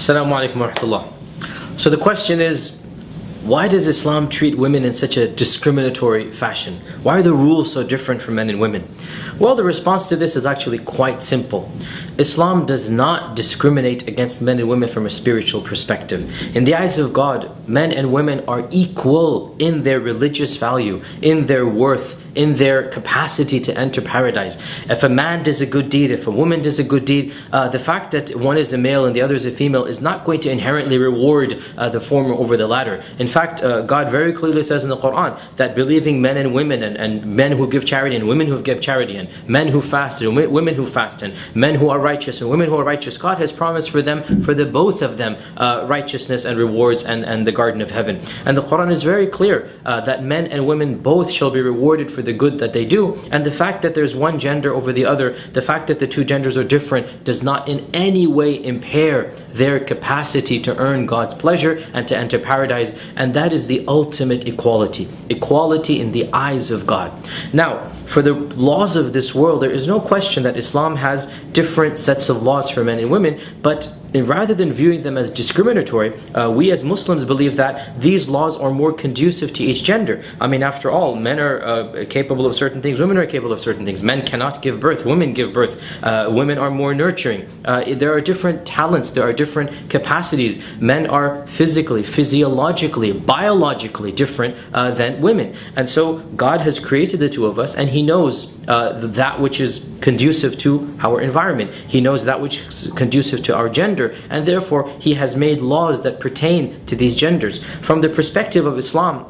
Assalamu alaikum wa rahmatullah. So the question is, why does Islam treat women in such a discriminatory fashion? Why are the rules so different for men and women? Well, the response to this is actually quite simple. Islam does not discriminate against men and women from a spiritual perspective. In the eyes of God, men and women are equal in their religious value, in their worth, in their capacity to enter paradise. If a man does a good deed, if a woman does a good deed, the fact that one is a male and the other is a female is not going to inherently reward the former over the latter. In fact, God very clearly says in the Quran that believing men and women and men who give charity and women who give charity and men who fast and women who fast and men who are righteous and women who are righteous, God has promised for them, for the both of them, righteousness and rewards and the garden of heaven. And the Quran is very clear that men and women both shall be rewarded for the good that they do, and the fact that there's one gender over the other, the fact that the two genders are different, does not in any way impair their capacity to earn God's pleasure and to enter paradise. And that is the ultimate equality. Equality in the eyes of God. Now, for the laws of this world, there is no question that Islam has different sets of laws for men and women, but rather than viewing them as discriminatory, we as Muslims believe that these laws are more conducive to each gender. I mean, after all, men are capable of certain things, women are capable of certain things. Men cannot give birth, women give birth. Women are more nurturing. There are different talents, there are different capacities. Men are physically, physiologically, biologically different than women. And so God has created the two of us, and He knows that which is conducive to our environment. He knows that which is conducive to our gender, and therefore He has made laws that pertain to these genders. From the perspective of Islam,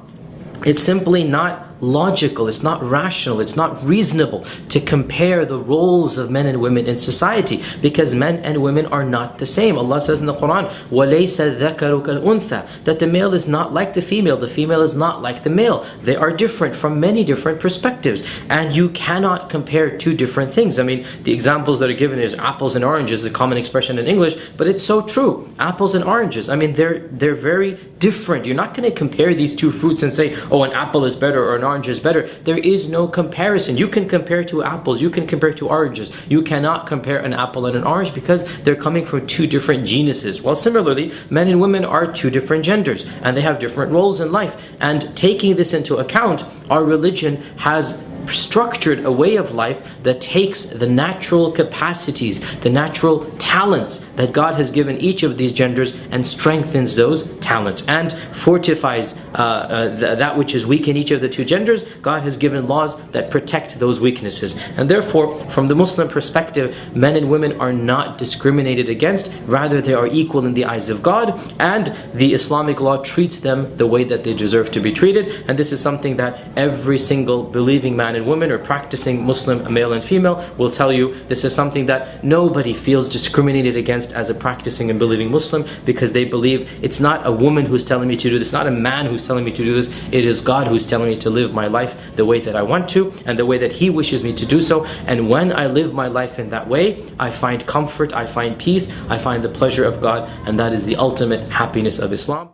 it's simply not logical, it's not rational, it's not reasonable to compare the roles of men and women in society, because men and women are not the same. Allah says in the Quran, وَلَيْسَ الذَّكَرُ كَالْأُنثَى, that the male is not like the female is not like the male. They are different from many different perspectives, and you cannot compare two different things. I mean, the examples that are given is apples and oranges, a common expression in English, but it's so true. Apples and oranges, I mean, they're very different. You're not going to compare these two fruits and say, oh, an apple is better or an orange is better. There is no comparison. You can compare two apples, you can compare two oranges. You cannot compare an apple and an orange because they're coming from two different genuses. Well, similarly, men and women are two different genders, and they have different roles in life. And taking this into account, our religion has structured a way of life that takes the natural capacities, the natural talents that God has given each of these genders and strengthens those talents and fortifies that which is weak in each of the two genders. God has given laws that protect those weaknesses, and therefore from the Muslim perspective, men and women are not discriminated against, rather they are equal in the eyes of God, and the Islamic law treats them the way that they deserve to be treated. And this is something that every single believing man and women or practicing Muslim male and female will tell you. This is something that nobody feels discriminated against as a practicing and believing Muslim, because they believe it's not a woman who's telling me to do this, not a man who's telling me to do this, it is God who's telling me to live my life the way that I want to and the way that He wishes me to do so. And when I live my life in that way, I find comfort, I find peace, I find the pleasure of God, and that is the ultimate happiness of Islam.